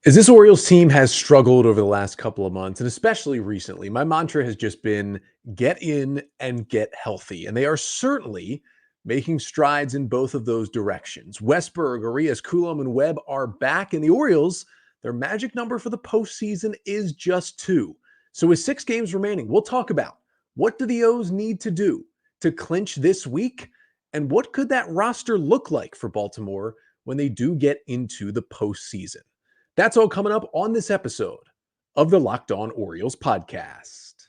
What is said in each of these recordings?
As this Orioles team has struggled over the last couple of months, and especially recently, my mantra has just been get in and get healthy. And they are certainly making strides in both of those directions. Westberg, Arias, Coulomb, and Webb are back, and the Orioles, their magic number for the postseason is just 2. So with 6 games remaining, we'll talk about what do the O's need to do to clinch this week, and what could that roster look like for Baltimore when they do get into the postseason. That's all coming up on this episode of the Locked On Orioles podcast.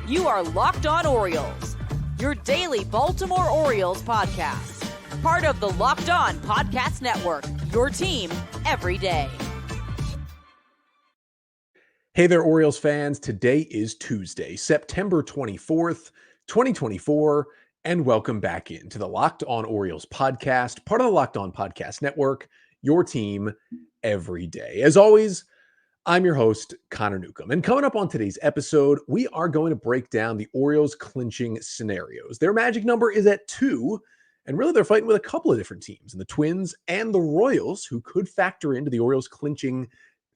You are Locked On Orioles, your daily Baltimore Orioles podcast. Part of the Locked On Podcast Network, your team every day. Hey there, Orioles fans. Today is Tuesday, September 24th, 2024. And welcome back into the Locked On Orioles podcast, part of the Locked On Podcast Network, your team every day. As always, I'm your host, Connor Newcomb. And coming up on today's episode, we are going to break down the Orioles clinching scenarios. Their magic number is at 2, and really they're fighting with a couple of different teams, and the Twins and the Royals, who could factor into the Orioles clinching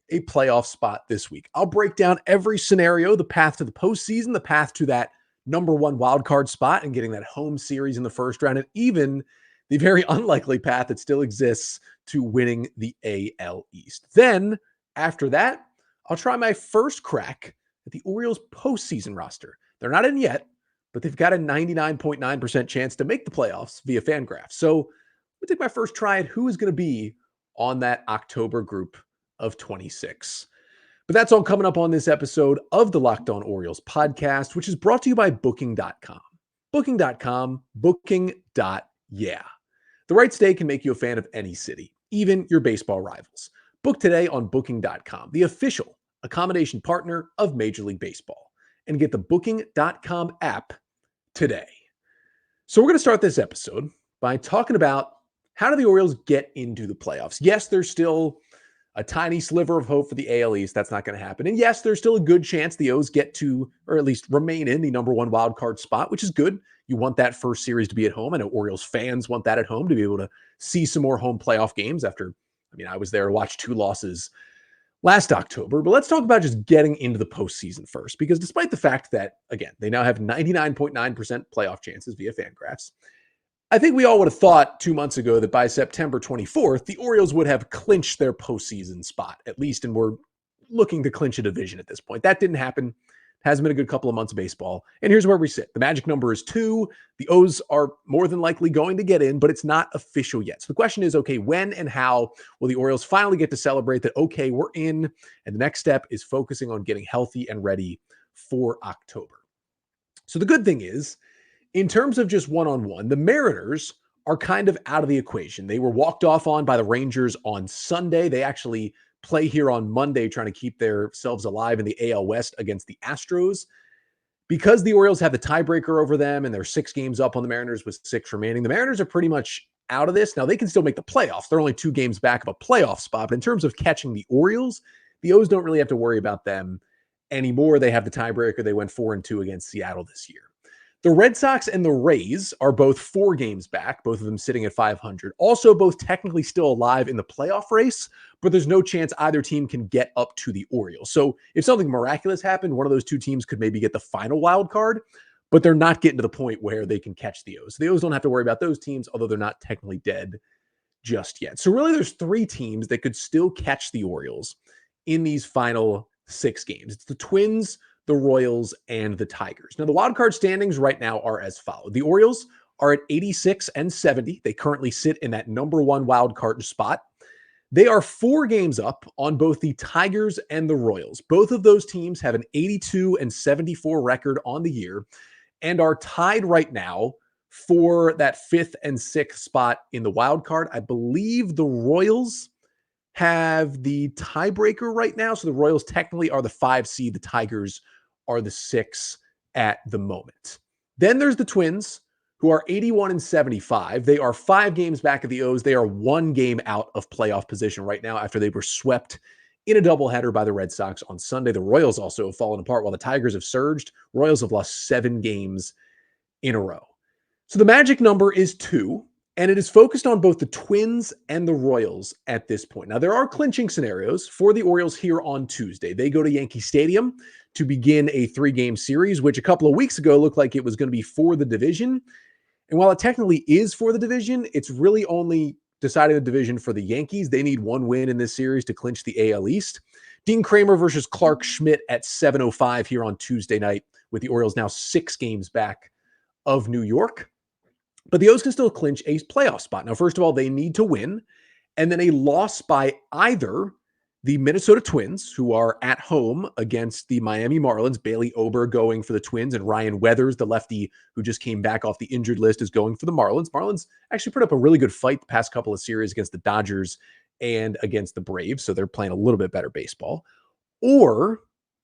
a playoff spot this week. I'll break down every scenario, the path to the postseason, the path to that number 1 wildcard spot and getting that home series in the first round, and even the very unlikely path that still exists to winning the AL East. Then, after that, I'll try my first crack at the Orioles postseason roster. They're not in yet, but they've got a 99.9% chance to make the playoffs via Fangraphs. So I'll take my first try at who is going to be on that October group of 26. But that's all coming up on this episode of the Locked On Orioles podcast, which is brought to you by Booking.com. Booking.com, booking.yeah. The right stay can make you a fan of any city, even your baseball rivals. Book today on Booking.com, the official accommodation partner of Major League Baseball, and get the Booking.com app today. So we're going to start this episode by talking about how do the Orioles get into the playoffs. Yes, there's still a tiny sliver of hope for the AL East. That's not going to happen. And yes, there's still a good chance the O's get to, or at least remain in the number 1 wildcard spot, which is good. You want that first series to be at home. I know Orioles fans want that at home to be able to see some more home playoff games after, I was there to watch 2 losses last October. But let's talk about just getting into the postseason first, because despite the fact that, again, they now have 99.9% playoff chances via Fangraphs, I think we all would have thought 2 months ago that by September 24th, the Orioles would have clinched their postseason spot, at least, and we're looking to clinch a division at this point. That didn't happen. Hasn't been a good couple of months of baseball. And here's where we sit. The magic number is 2. The O's are more than likely going to get in, but it's not official yet. So the question is, okay, when and how will the Orioles finally get to celebrate that, okay, we're in, and the next step is focusing on getting healthy and ready for October. So the good thing is, in terms of just one-on-one, the Mariners are kind of out of the equation. They were walked off on by the Rangers on Sunday. They actually play here on Monday, trying to keep themselves alive in the AL West against the Astros. Because the Orioles have the tiebreaker over them and they're 6 games up on the Mariners with 6 remaining, the Mariners are pretty much out of this. Now, they can still make the playoffs. They're only 2 games back of a playoff spot. But in terms of catching the Orioles, the O's don't really have to worry about them anymore. They have the tiebreaker. They went 4-2 against Seattle this year. The Red Sox and the Rays are both 4 games back, both of them sitting at 500. Also, both technically still alive in the playoff race, but there's no chance either team can get up to the Orioles. So if something miraculous happened, one of those 2 teams could maybe get the final wild card, but they're not getting to the point where they can catch the O's. The O's don't have to worry about those teams, although they're not technically dead just yet. So really, there's 3 teams that could still catch the Orioles in these final 6 games. It's the Twins, the Royals, and the Tigers. Now, the wildcard standings right now are as follows. The Orioles are at 86 and 70. They currently sit in that number 1 wildcard spot. They are 4 games up on both the Tigers and the Royals. Both of those teams have an 82 and 74 record on the year and are tied right now for that 5th and 6th spot in the wildcard. I believe the Royals have the tiebreaker right now. So the Royals technically are the 5 seed. The Tigers are the 6 at the moment. Then there's the Twins, who are 81 and 75. They are 5 games back of the O's. They are 1 game out of playoff position right now after they were swept in a doubleheader by the Red Sox on Sunday. The Royals also have fallen apart while the Tigers have surged. Royals have lost 7 games in a row. So the magic number is 2. And it is focused on both the Twins and the Royals at this point. Now, there are clinching scenarios for the Orioles here on Tuesday. They go to Yankee Stadium to begin a 3-game series, which a couple of weeks ago looked like it was going to be for the division. And while it technically is for the division, it's really only deciding the division for the Yankees. They need one win in this series to clinch the AL East. Dean Kramer versus Clark Schmidt at 7:05 here on Tuesday night, with the Orioles now 6 games back of New York. But the O's can still clinch a playoff spot. Now, first of all, they need to win, and then a loss by either the Minnesota Twins, who are at home against the Miami Marlins. Bailey Ober going for the Twins, and Ryan Weathers, the lefty who just came back off the injured list, is going for the Marlins. Marlins actually put up a really good fight the past couple of series against the Dodgers and against the Braves, so they're playing a little bit better baseball. Or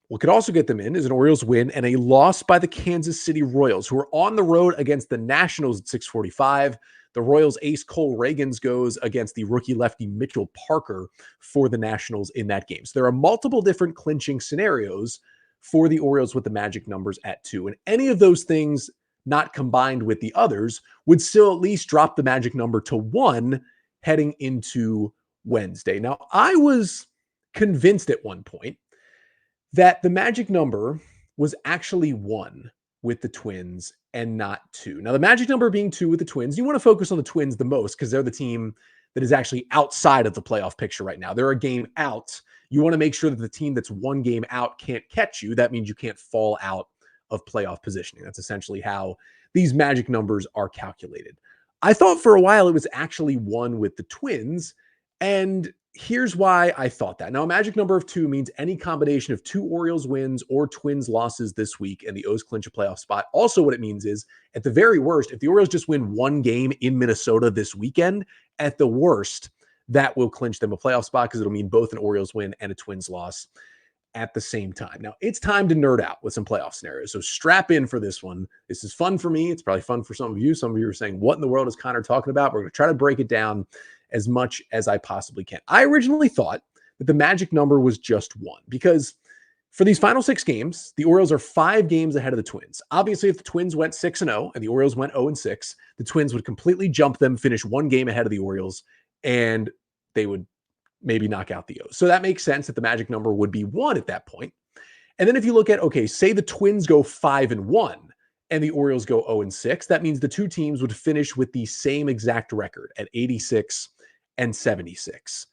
what could also get them in is an Orioles win and a loss by the Kansas City Royals, who are on the road against the Nationals at 6:45. The Royals ace Cole Reagans goes against the rookie lefty Mitchell Parker for the Nationals in that game. So there are multiple different clinching scenarios for the Orioles with the magic numbers at 2. And any of those things not combined with the others would still at least drop the magic number to 1 heading into Wednesday. Now, I was convinced at one point that the magic number was actually 1 with the Twins and not 2. Now, the magic number being 2 with the Twins, you want to focus on the Twins the most because they're the team that is actually outside of the playoff picture right now. They're a game out. You want to make sure that the team that's 1 game out can't catch you. That means you can't fall out of playoff positioning. That's essentially how these magic numbers are calculated. I thought for a while it was actually 1 with the Twins, and here's why I thought that. Now, a magic number of 2 means any combination of 2 Orioles wins or Twins losses this week and the O's clinch a playoff spot. Also, what it means is, at the very worst, if the Orioles just win 1 game in Minnesota this weekend, at the worst, that will clinch them a playoff spot because it'll mean both an Orioles win and a Twins loss at the same time. Now, it's time to nerd out with some playoff scenarios. So strap in for this one. This is fun for me. It's probably fun for some of you. Some of you are saying, what in the world is Connor talking about? We're going to try to break it down as much as I possibly can. I originally thought that the magic number was just 1 because for these final 6 games, the Orioles are 5 games ahead of the Twins. Obviously, if the Twins went 6-0 and the Orioles went 0-6, the Twins would completely jump them, finish 1 game ahead of the Orioles, and they would maybe knock out the O's. So that makes sense that the magic number would be 1 at that point. And then if you look at, okay, say the Twins go 5-1 and the Orioles go 0-6, that means the 2 teams would finish with the same exact record at 86 and 76.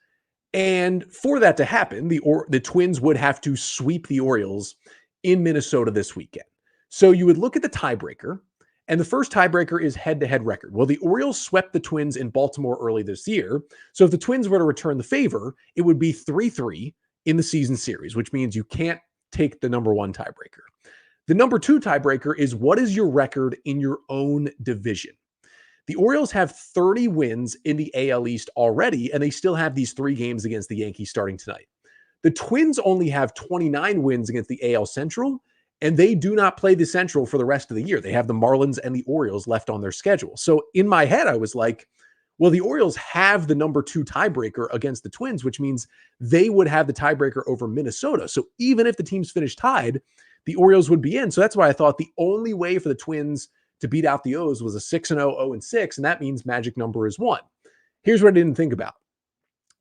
And for that to happen, the Twins would have to sweep the Orioles in Minnesota this weekend. So you would look at the tiebreaker, and the first tiebreaker is head-to-head record. Well, the Orioles swept the Twins in Baltimore early this year. So if the Twins were to return the favor, it would be 3-3 in the season series, which means you can't take the number 1 tiebreaker. The number 2 tiebreaker is, what is your record in your own division? The Orioles have 30 wins in the AL East already, and they still have these 3 games against the Yankees starting tonight. The Twins only have 29 wins against the AL Central, and they do not play the Central for the rest of the year. They have the Marlins and the Orioles left on their schedule. So in my head, I was like, well, the Orioles have the number 2 tiebreaker against the Twins, which means they would have the tiebreaker over Minnesota. So even if the teams finish tied, the Orioles would be in. So that's why I thought the only way for the Twins to beat out the O's was a 6-0, 0-6, and that means magic number is 1. Here's what I didn't think about.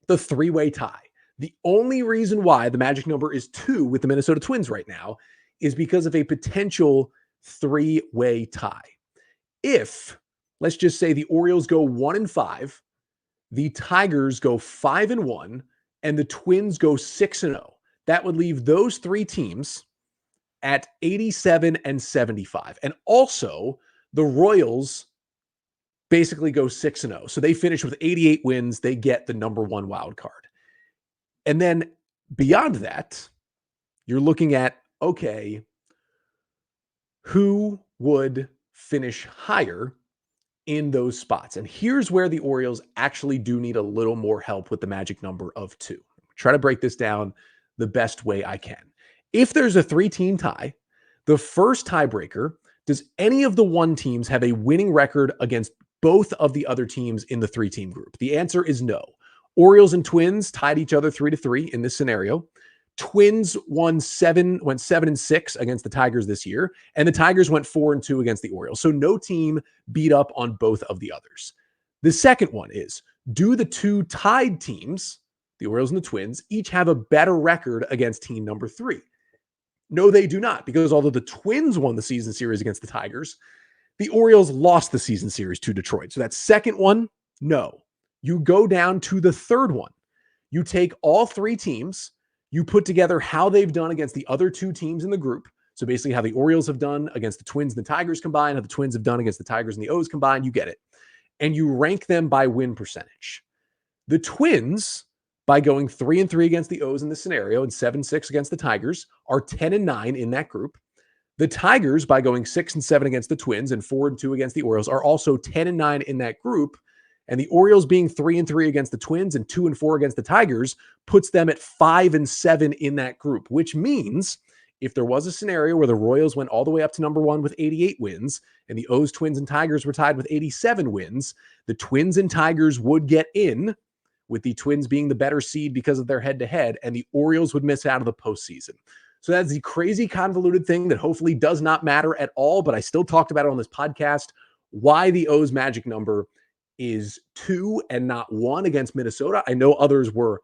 The 3-way tie. The only reason why the magic number is 2 with the Minnesota Twins right now is because of a potential 3-way tie. If, let's just say the Orioles go 1-5, the Tigers go 5-1, and the Twins go 6-0, that would leave those 3 teams at 87 and 75. And also, the Royals basically go 6-0. So they finish with 88 wins. They get the number 1 wild card. And then beyond that, you're looking at, okay, who would finish higher in those spots? And here's where the Orioles actually do need a little more help with the magic number of 2. Try to break this down the best way I can. If there's a 3-team tie, the first tiebreaker, does any of the 1 teams have a winning record against both of the other teams in the 3-team group? The answer is no. Orioles and Twins tied each other 3-3 in this scenario. Twins went 7-6 against the Tigers this year, and the Tigers went 4-2 against the Orioles. So no team beat up on both of the others. The second one is, do the two tied teams, the Orioles and the Twins, each have a better record against team number 3? No, they do not, because although the Twins won the season series against the Tigers, the Orioles lost the season series to Detroit. So that second one, no. You go down to the third one. You take all 3 teams, you put together how they've done against the other 2 teams in the group. So basically how the Orioles have done against the Twins and the Tigers combined, how the Twins have done against the Tigers and the O's combined, you get it. And you rank them by win percentage. The Twins, by going 3-3 against the O's in this scenario and 7-6 against the Tigers, are 10-9 in that group. The Tigers, by going 6-7 against the Twins and 4-2 against the Orioles, are also 10-9 in that group. And the Orioles being 3-3 against the Twins and 2-4 against the Tigers puts them at 5-7 in that group, which means if there was a scenario where the Royals went all the way up to number 1 with 88 wins and the O's, Twins, and Tigers were tied with 87 wins, the Twins and Tigers would get in, with the Twins being the better seed because of their head-to-head, and the Orioles would miss out of the postseason. So that's the crazy convoluted thing that hopefully does not matter at all, but I still talked about it on this podcast, why the O's magic number is 2 and not 1 against Minnesota. I know others were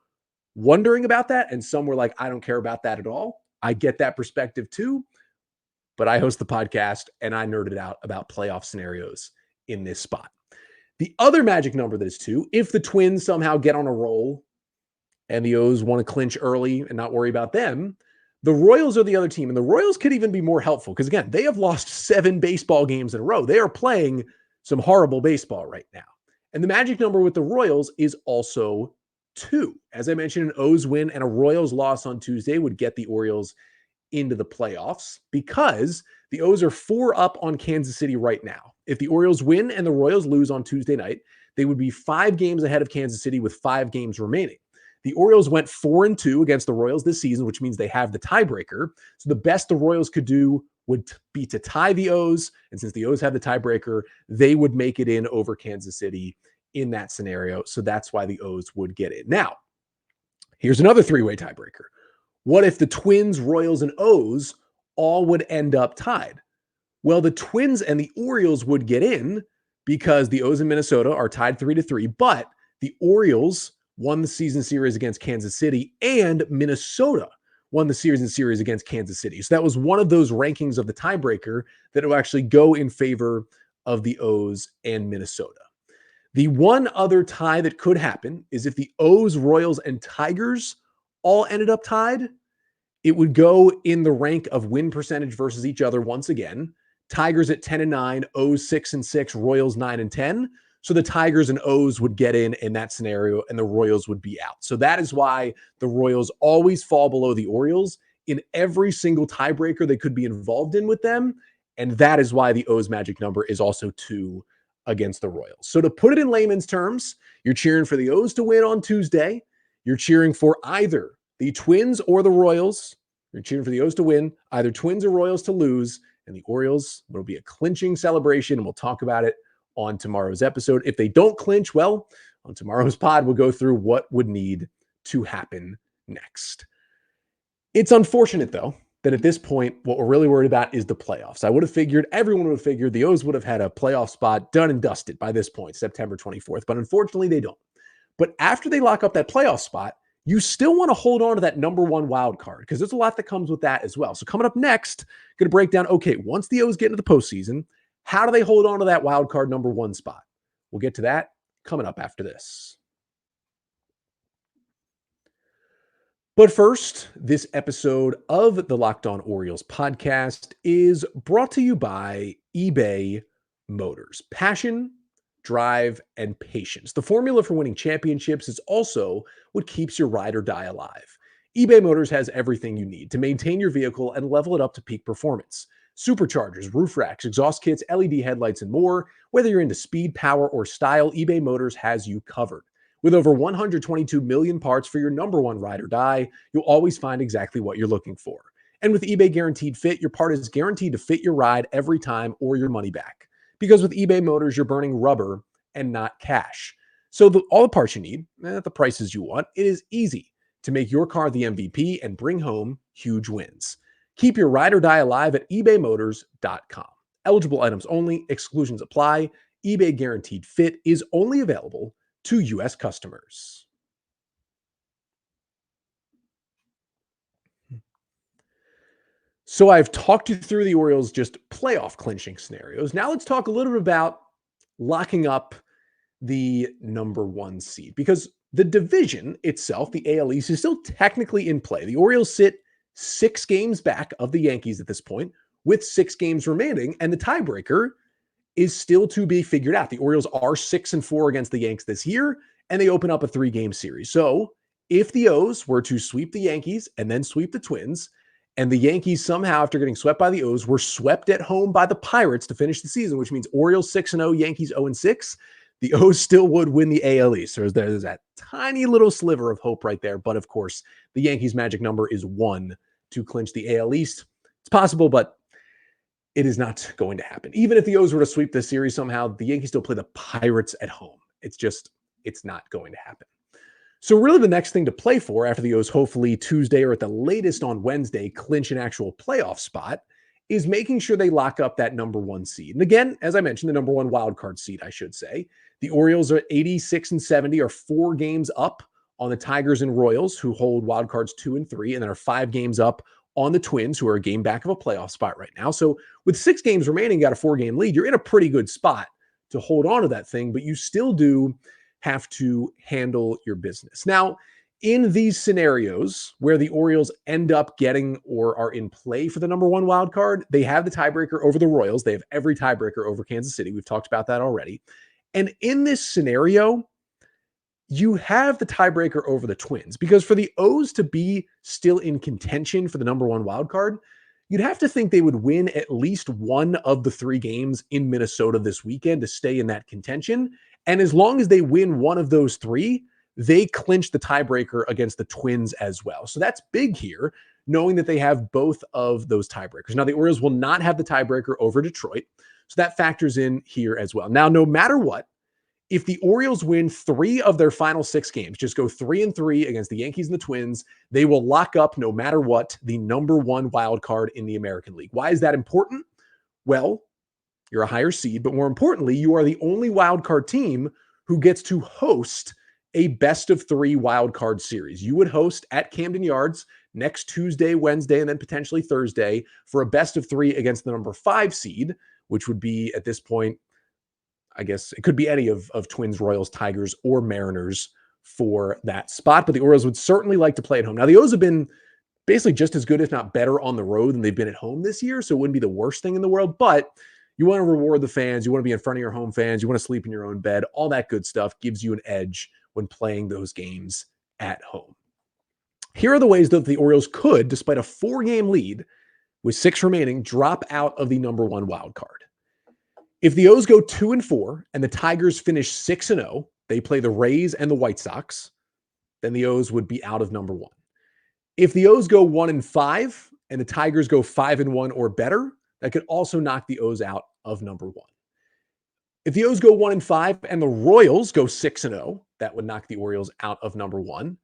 wondering about that, and some were like, I don't care about that at all. I get that perspective too, but I host the podcast, and I nerded out about playoff scenarios in this spot. The other magic number that is 2, if the Twins somehow get on a roll and the O's want to clinch early and not worry about them, the Royals are the other team, and the Royals could even be more helpful because, again, they have lost 7 baseball games in a row. They are playing some horrible baseball right now. And the magic number with the Royals is also 2. As I mentioned, an O's win and a Royals loss on Tuesday would get the Orioles into the playoffs because the O's are 4 up on Kansas City right now. If the Orioles win and the Royals lose on Tuesday night, they would be 5 games ahead of Kansas City with 5 games remaining. The Orioles went 4-2 against the Royals this season, which means they have the tiebreaker. So the best the Royals could do would be to tie the O's. And since the O's have the tiebreaker, they would make it in over Kansas City in that scenario. So that's why the O's would get in. Now, here's another 3-way tiebreaker. What if the Twins, Royals, and O's all would end up tied? Well, the Twins and the Orioles would get in because the O's in Minnesota are tied 3-3, but the Orioles won the season series against Kansas City, and Minnesota won the series against Kansas City. So that was one of those rankings of the tiebreaker that will actually go in favor of the O's and Minnesota. The one other tie that could happen is if the O's, Royals, and Tigers all ended up tied, it would go in the rank of win percentage versus each other once again. Tigers at 10-9, O's 6-6, Royals 9-10. So the Tigers and O's would get in that scenario, and the Royals would be out. So that is why the Royals always fall below the Orioles in every single tiebreaker they could be involved in with them. And that is why the O's magic number is also 2 against the Royals. So to put it in layman's terms, you're cheering for the O's to win on Tuesday. You're cheering for either the Twins or the Royals. You're cheering for the O's to win, either Twins or Royals to lose, and the Orioles will be a clinching celebration, and we'll talk about it on tomorrow's episode. If they don't clinch, well, on tomorrow's pod, we'll go through what would need to happen next. It's unfortunate, though, that at this point, what we're really worried about is the playoffs. I would have figured, everyone would have figured the O's would have had a playoff spot done and dusted by this point, September 24th, but unfortunately they don't. But after they lock up that playoff spot, you still want to hold on to that number 1 wild card because there's a lot that comes with that as well. So coming up next, going to break down, okay, once the O's get into the postseason, how do they hold on to that wild card number 1 spot? We'll get to that coming up after this. But first, this episode of the Locked On Orioles podcast is brought to you by eBay Motors. Passion, drive, and patience. The formula for winning championships is also what keeps your ride or die alive. eBay Motors has everything you need to maintain your vehicle and level it up to peak performance. Superchargers, roof racks, exhaust kits, LED headlights, and more. Whether you're into speed, power, or style, eBay Motors has you covered. With over 122 million parts for your number 1 ride or die, you'll always find exactly what you're looking for. And with eBay Guaranteed Fit, your part is guaranteed to fit your ride every time or your money back. Because with eBay Motors, you're burning rubber and not cash. So all the parts you need, at the prices you want, it is easy to make your car the MVP and bring home huge wins. Keep your ride or die alive at ebaymotors.com. Eligible items only, exclusions apply. eBay Guaranteed Fit is only available to U.S. customers. So I've talked you through the Orioles just playoff clinching scenarios. Now let's talk a little bit about locking up the number one seed, because the division itself, the AL East, is still technically in play. The Orioles sit 6 games back of the Yankees at this point with 6 games remaining, and the tiebreaker is still to be figured out. The Orioles are 6-4 against the Yanks this year, and they open up a 3-game series. So if the O's were to sweep the Yankees and then sweep the Twins, and the Yankees somehow, after getting swept by the O's, were swept at home by the Pirates to finish the season, which means Orioles 6-0, Yankees 0-6, the O's still would win the AL East. So there's that tiny little sliver of hope right there. But of course, the Yankees' magic number is 1 to clinch the AL East. It's possible, but it is not going to happen. Even if the O's were to sweep this series somehow, the Yankees still play the Pirates at home. It's not going to happen. So really the next thing to play for after the O's hopefully Tuesday or at the latest on Wednesday clinch an actual playoff spot is making sure they lock up that number one seed. And again, as I mentioned, the number one wild card seed, I should say. The Orioles are 86-70, are 4 games up on the Tigers and Royals, who hold wild cards 2 and 3, and then are 5 games up on the Twins, who are a game back of a playoff spot right now. So with 6 games remaining, got a 4-game lead, you're in a pretty good spot to hold on to that thing, but you still do have to handle your business. Now, in these scenarios where the Orioles end up getting or are in play for the number one wild card, they have the tiebreaker over the Royals. They have every tiebreaker over Kansas City. We've talked about that already. And in this scenario, you have the tiebreaker over the Twins, because for the O's to be still in contention for the number one wild card, you'd have to think they would win at least one of the 3 games in Minnesota this weekend to stay in that contention. And as long as they win one of those 3, they clinch the tiebreaker against the Twins as well. So that's big here, knowing that they have both of those tiebreakers. Now, the Orioles will not have the tiebreaker over Detroit, so that factors in here as well. Now, no matter what, if the Orioles win 3 of their final 6 games, just go 3-3 against the Yankees and the Twins, they will lock up, no matter what, the number one wild card in the American League. Why is that important? Well, you're a higher seed, but more importantly, you are the only wild card team who gets to host a best of 3 wild card series. You would host at Camden Yards next Tuesday, Wednesday, and then potentially Thursday for a best of 3 against the number 5 seed, which would be at this point, I guess it could be any of Twins, Royals, Tigers, or Mariners for that spot. But the Orioles would certainly like to play at home. Now, the O's have been basically just as good, if not better, on the road than they've been at home this year. So it wouldn't be the worst thing in the world. But you want to reward the fans. You want to be in front of your home fans. You want to sleep in your own bed. All that good stuff gives you an edge when playing those games at home. Here are the ways that the Orioles could, despite a 4-game lead with 6 remaining, drop out of the number one wild card. If the O's go 2-4 and the Tigers finish 6-0, they play the Rays and the White Sox, then the O's would be out of number one. If the O's go 1-5 and the Tigers go 5-1 or better, that could also knock the O's out of number one. If the O's go 1-5 and the Royals go 6-0, that would knock the Orioles out of number one.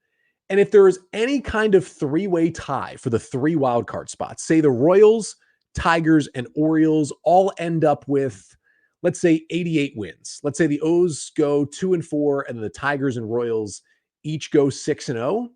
And if there is any kind of 3-way tie for the 3 wildcard spots, say the Royals, Tigers, and Orioles all end up with, let's say, 88 wins. Let's say the O's go 2-4 and the Tigers and Royals each go 6-0.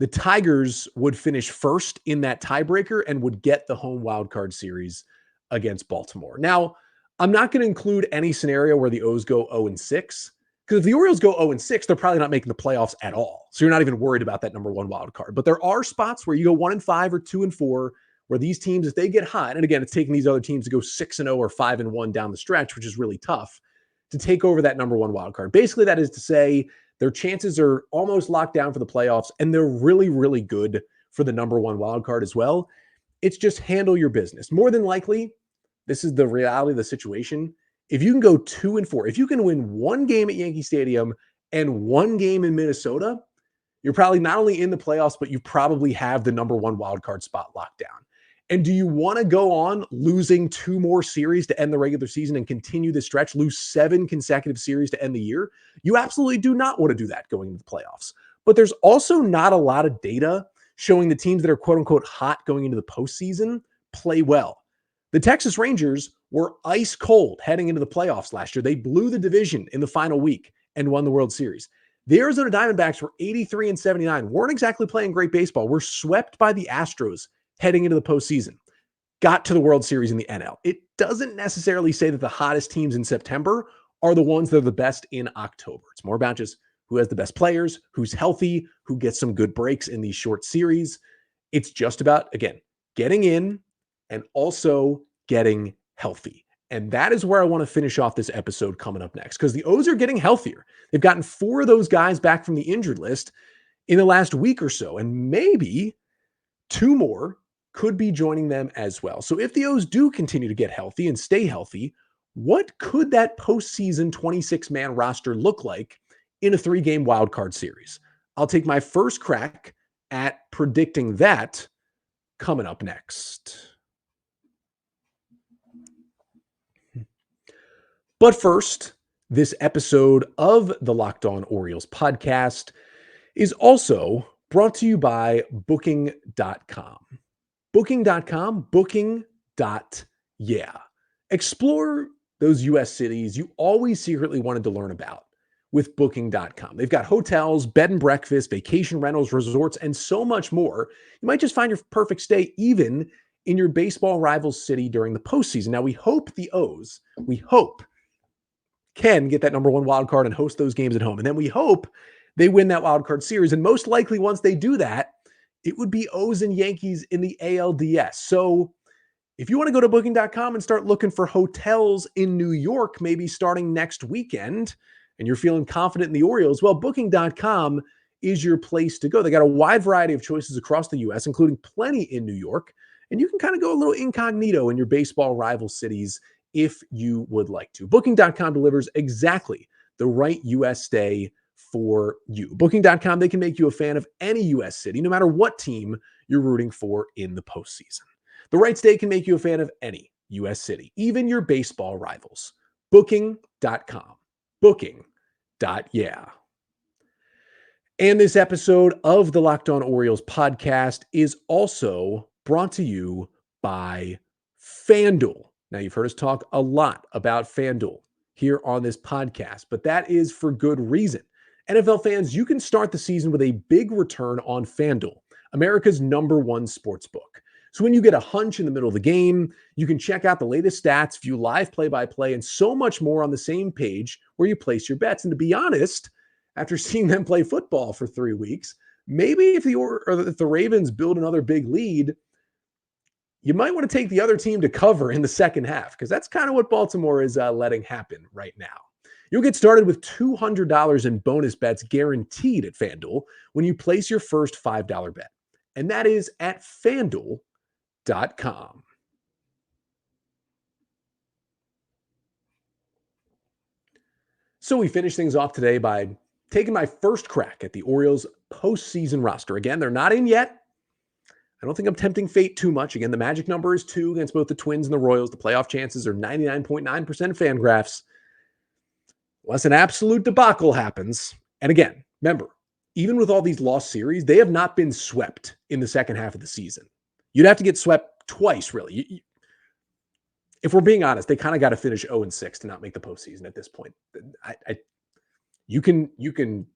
The Tigers would finish first in that tiebreaker and would get the home wildcard series against Baltimore. Now, I'm not going to include any scenario where the O's go 0-6, because if the Orioles go 0-6, they're probably not making the playoffs at all. So you're not even worried about that number one wild card. But there are spots where you go 1-5 or 2-4, where these teams, if they get hot, and again, it's taking these other teams to go 6-0 or 5-1 down the stretch, which is really tough, to take over that number one wild card. Basically, that is to say their chances are almost locked down for the playoffs, and they're really, really good for the number one wild card as well. It's just handle your business. More than likely, this is the reality of the situation. If you can go 2-4, if you can win 1 game at Yankee Stadium and 1 game in Minnesota, you're probably not only in the playoffs, but you probably have the number one wild card spot locked down. And do you want to go on losing 2 more series to end the regular season and continue the stretch, lose 7 consecutive series to end the year? You absolutely do not want to do that going into the playoffs. But there's also not a lot of data showing the teams that are quote unquote hot going into the postseason play well. The Texas Rangers were ice cold heading into the playoffs last year. They blew the division in the final week and won the World Series. The Arizona Diamondbacks were 83 and 79, weren't exactly playing great baseball, were swept by the Astros heading into the postseason, got to the World Series in the NL. It doesn't necessarily say that the hottest teams in September are the ones that are the best in October. It's more about just who has the best players, who's healthy, who gets some good breaks in these short series. It's just about, again, getting in and also getting healthy. And that is where I want to finish off this episode coming up next, because the O's are getting healthier. They've gotten 4 of those guys back from the injured list in the last week or so, and maybe 2 more could be joining them as well. So if the O's do continue to get healthy and stay healthy, what could that postseason 26-man roster look like in a 3-game wildcard series? I'll take my first crack at predicting that coming up next. But first, this episode of the Locked On Orioles podcast is also brought to you by Booking.com. Booking.com, Booking.yeah. Explore those U.S. cities you always secretly wanted to learn about with Booking.com. They've got hotels, bed and breakfast, vacation rentals, resorts, and so much more. You might just find your perfect stay even in your baseball rival's city during the postseason. Now, we hope the O's, can get that number 1 wild card and host those games at home. And then we hope they win that wild card series. And most likely once they do that, it would be O's and Yankees in the ALDS. So if you want to go to Booking.com and start looking for hotels in New York, maybe starting next weekend, and you're feeling confident in the Orioles, well, Booking.com is your place to go. They got a wide variety of choices across the U.S., including plenty in New York. And you can kind of go a little incognito in your baseball rival cities if you would like to. Booking.com delivers exactly the right U.S. stay for you. Booking.com, they can make you a fan of any U.S. city, no matter what team you're rooting for in the postseason. The right stay can make you a fan of any U.S. city, even your baseball rivals. Booking.com. Booking.yeah. And this episode of the Locked On Orioles podcast is also brought to you by FanDuel. Now, you've heard us talk a lot about FanDuel here on this podcast, but that is for good reason. NFL fans, you can start the season with a big return on FanDuel, America's #1 sportsbook. So when you get a hunch in the middle of the game, you can check out the latest stats, view live play-by-play, and so much more on the same page where you place your bets. And to be honest, after seeing them play football for 3 weeks, maybe if the Ravens build another big lead, you might want to take the other team to cover in the second half, because that's kind of what Baltimore is letting happen right now. You'll get started with $200 in bonus bets guaranteed at FanDuel when you place your first $5 bet. And that is at FanDuel.com. So we finish things off today by taking my first crack at the Orioles postseason roster. Again, they're not in yet. I don't think I'm tempting fate too much. Again, the magic number is 2 against both the Twins and the Royals. The playoff chances are 99.9% Fangraphs. Unless an absolute debacle happens. And again, remember, even with all these lost series, they have not been swept in the second half of the season. You'd have to get swept twice, really. If we're being honest, they kind of got to finish 0-6 to not make the postseason at this point. You can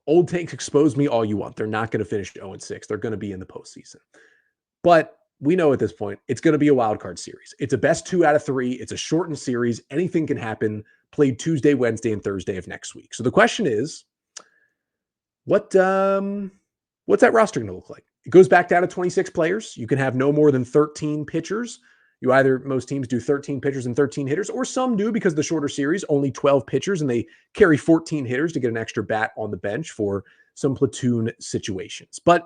old takes expose me all you want. They're not going to finish 0-6. They're going to be in the postseason. But we know at this point, it's going to be a wild card series. It's a best 2 out of 3. It's a shortened series. Anything can happen. Played Tuesday, Wednesday, and Thursday of next week. So the question is, what's that roster going to look like? It goes back down to 26 players. You can have no more than 13 pitchers. Most teams do 13 pitchers and 13 hitters, or some do because the shorter series, only 12 pitchers, and they carry 14 hitters to get an extra bat on the bench for some platoon situations. But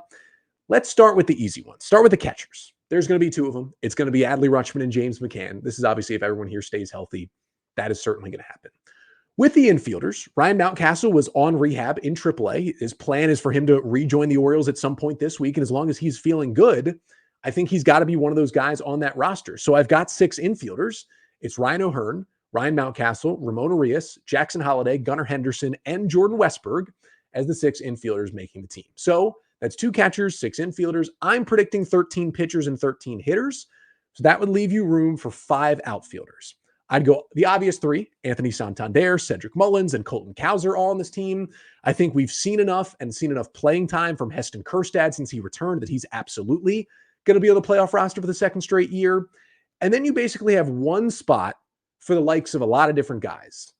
let's start with the easy one. Start with the catchers. There's going to be 2 of them. It's going to be Adley Rutschman and James McCann. This is obviously if everyone here stays healthy. That is certainly going to happen. With the infielders, Ryan Mountcastle was on rehab in AAA. His plan is for him to rejoin the Orioles at some point this week. And as long as he's feeling good, I think he's got to be one of those guys on that roster. So I've got 6 infielders. It's Ryan O'Hearn, Ryan Mountcastle, Ramon Arias, Jackson Holliday, Gunnar Henderson, and Jordan Westberg as the 6 infielders making the team. So that's 2 catchers, 6 infielders. I'm predicting 13 pitchers and 13 hitters. So that would leave you room for 5 outfielders. I'd go the obvious three: Anthony Santander, Cedric Mullins, and Colton Cowser all on this team. I think we've seen enough playing time from Heston Kjerstad since he returned that he's absolutely going to be on the playoff roster for the second straight year. And then you basically have one spot for the likes of a lot of different guys: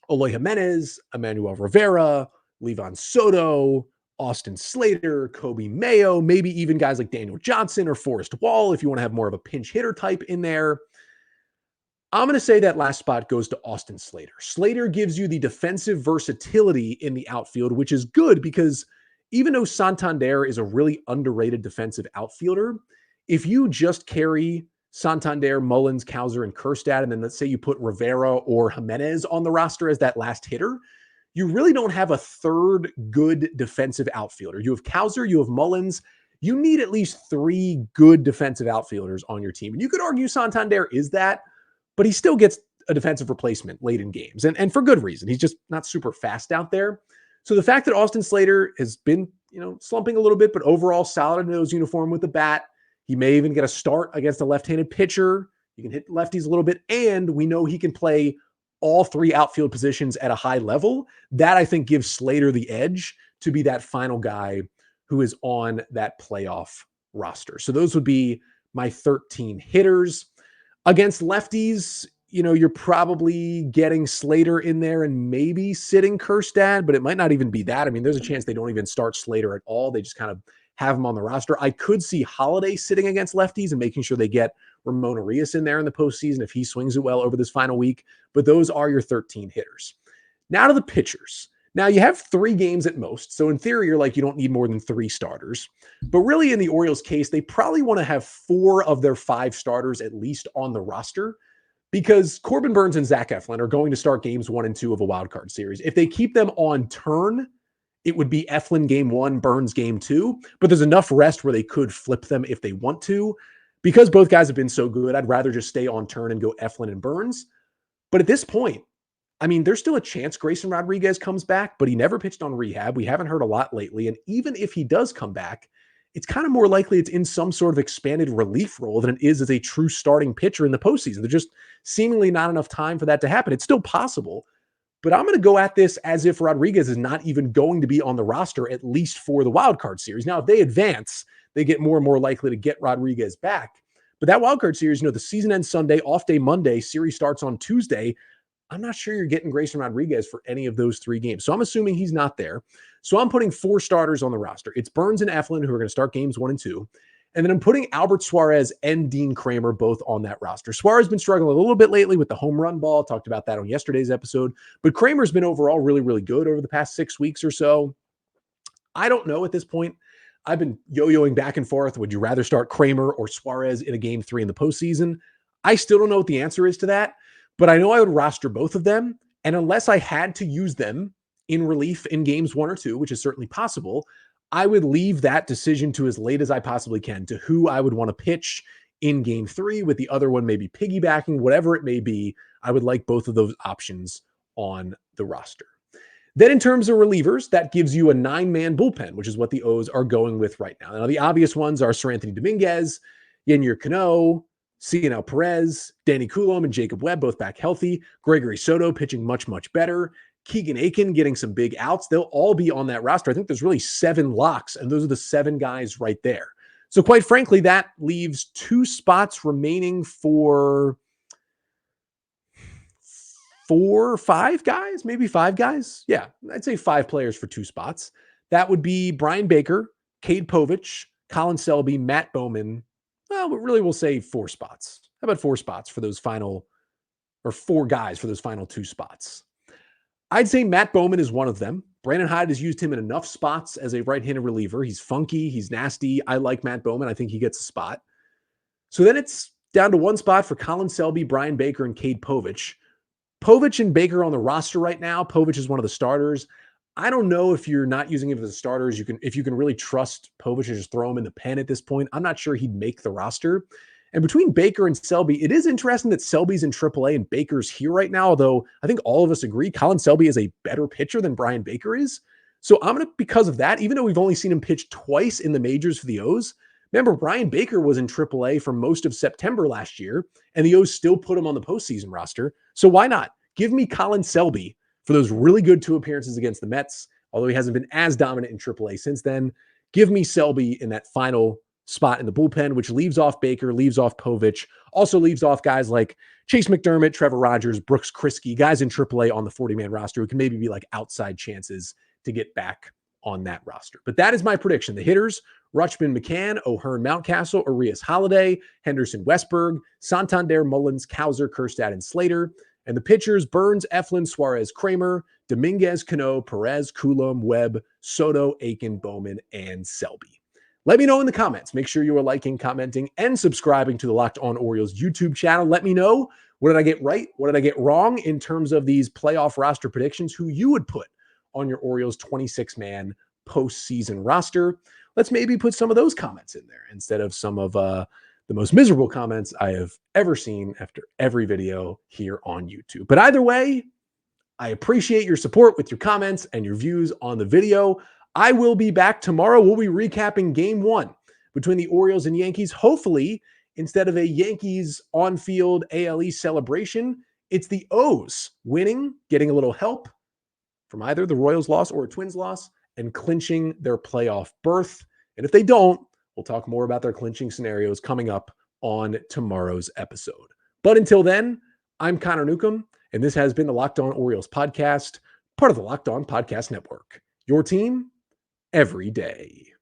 Eloy Jimenez, Emmanuel Rivera, Levon Soto, Austin Slater, Kobe Mayo, maybe even guys like Daniel Johnson or Forrest Wall if you want to have more of a pinch hitter type in there. I'm going to say that last spot goes to Austin Slater. Slater gives you the defensive versatility in the outfield, which is good because even though Santander is a really underrated defensive outfielder, if you just carry Santander, Mullins, Cowser, and Kjerstad, and then let's say you put Rivera or Jimenez on the roster as that last hitter, you really don't have a third good defensive outfielder. You have Cowser, you have Mullins. You need at least three good defensive outfielders on your team. And you could argue Santander is that, but he still gets a defensive replacement late in games, and for good reason. He's just not super fast out there. So the fact that Austin Slater has been, slumping a little bit, but overall solid in his uniform with the bat. He may even get a start against a left-handed pitcher. You can hit lefties a little bit, and we know he can play all three outfield positions at a high level. That, I think, gives Slater the edge to be that final guy who is on that playoff roster. So those would be my 13 hitters. Against lefties, you're probably getting Slater in there and maybe sitting Kjerstad, but it might not even be that. I mean, there's a chance they don't even start Slater at all. They just kind of have him on the roster. I could see Holiday sitting against lefties and making sure they get Ramon Arias in there in the postseason if he swings it well over this final week. But those are your 13 hitters. Now to the pitchers. Now you have 3 games at most. So in theory, you're like, you don't need more than 3 starters. But really in the Orioles case, they probably want to have 4 of their 5 starters at least on the roster because Corbin Burnes and Zach Eflin are going to start games 1 and 2 of a wild card series. If they keep them on turn, it would be Eflin game 1, Burnes game 2, but there's enough rest where they could flip them if they want to. Because both guys have been so good, I'd rather just stay on turn and go Eflin and Burnes. But at this point, I mean, there's still a chance Grayson Rodriguez comes back, but he never pitched on rehab. We haven't heard a lot lately. And even if he does come back, it's kind of more likely it's in some sort of expanded relief role than it is as a true starting pitcher in the postseason. There's just seemingly not enough time for that to happen. It's still possible, but I'm going to go at this as if Rodriguez is not even going to be on the roster, at least for the wild card series. Now, if they advance, they get more and more likely to get Rodriguez back. But that wild card series, the season ends Sunday, off day Monday, series starts on Tuesday. I'm not sure you're getting Grayson Rodriguez for any of those 3 games. So I'm assuming he's not there. So I'm putting 4 starters on the roster. It's Burnes and Eflin who are going to start games 1 and 2. And then I'm putting Albert Suarez and Dean Kramer both on that roster. Suarez has been struggling a little bit lately with the home run ball. Talked about that on yesterday's episode. But Kramer's been overall really, really good over the past 6 weeks or so. I don't know at this point. I've been yo-yoing back and forth. Would you rather start Kramer or Suarez in a game 3 in the postseason? I still don't know what the answer is to that. But I know I would roster both of them. And unless I had to use them in relief in games 1 or 2, which is certainly possible, I would leave that decision to as late as I possibly can to who I would want to pitch in game 3, with the other one maybe piggybacking, whatever it may be. I would like both of those options on the roster. Then in terms of relievers, that gives you a 9-man bullpen, which is what the O's are going with right now. Now, the obvious ones are Sir Anthony Dominguez, Yennier Cano, Cionel Perez, Danny Coulomb, and Jacob Webb, both back healthy. Gregory Soto pitching much, much better. Keegan Aiken getting some big outs. They'll all be on that roster. I think there's really 7 locks, and those are the 7 guys right there. So quite frankly, that leaves 2 spots remaining for 4 or 5 guys, maybe 5 guys. Yeah, I'd say 5 players for 2 spots. That would be Brian Baker, Cade Povich, Colin Selby, Matt Bowman. Well, but really we'll say 4 spots. How about 4 spots for those final, or 4 guys for those final 2 spots? I'd say Matt Bowman is one of them. Brandon Hyde has used him in enough spots as a right-handed reliever. He's funky. He's nasty. I like Matt Bowman. I think he gets a spot. So then it's down to 1 spot for Colin Selby, Brian Baker, and Cade Povich. Povich and Baker on the roster right now. Povich is one of the starters. I don't know if you're not using him as the starters, if you can really trust Povich to just throw him in the pen at this point. I'm not sure he'd make the roster. And between Baker and Selby, it is interesting that Selby's in AAA and Baker's here right now, although I think all of us agree Colin Selby is a better pitcher than Brian Baker is. So I'm going to, because of that, even though we've only seen him pitch twice in the majors for the O's, Remember, Brian Baker was in AAA for most of September last year, and the O's still put him on the postseason roster. So why not? Give me Colin Selby for those really good 2 appearances against the Mets, although he hasn't been as dominant in AAA since then. Give me Selby in that final spot in the bullpen, which leaves off Baker, leaves off Povich, also leaves off guys like Chase McDermott, Trevor Rogers, Brooks Kriske, guys in AAA on the 40-man roster who can maybe be like outside chances to get back on that roster. But that is my prediction. The hitters, Rutschman, McCann, O'Hearn, Mountcastle, Arias, Holiday, Henderson, Westberg, Santander, Mullins, Kauser, Kerstad, and Slater. And the pitchers, Burns, Eflin, Suarez, Kramer, Dominguez, Cano, Perez, Coulomb, Webb, Soto, Aiken, Bowman, and Selby. Let me know in the comments. Make sure you are liking, commenting, and subscribing to the Locked On Orioles YouTube channel. Let me know, what did I get right? What did I get wrong in terms of these playoff roster predictions? Who you would put on your Orioles 26-man postseason roster? Let's maybe put some of those comments in there instead of some of the most miserable comments I have ever seen after every video here on YouTube. But either way, I appreciate your support with your comments and your views on the video. I will be back tomorrow. We'll be recapping game 1 between the Orioles and Yankees. Hopefully, instead of a Yankees on-field ALE celebration, it's the O's winning, getting a little help from either the Royals loss or a Twins loss, and clinching their playoff berth. And if they don't, we'll talk more about their clinching scenarios coming up on tomorrow's episode. But until then, I'm Connor Newcomb, and this has been the Locked On Orioles podcast, part of the Locked On Podcast Network. Your team every day.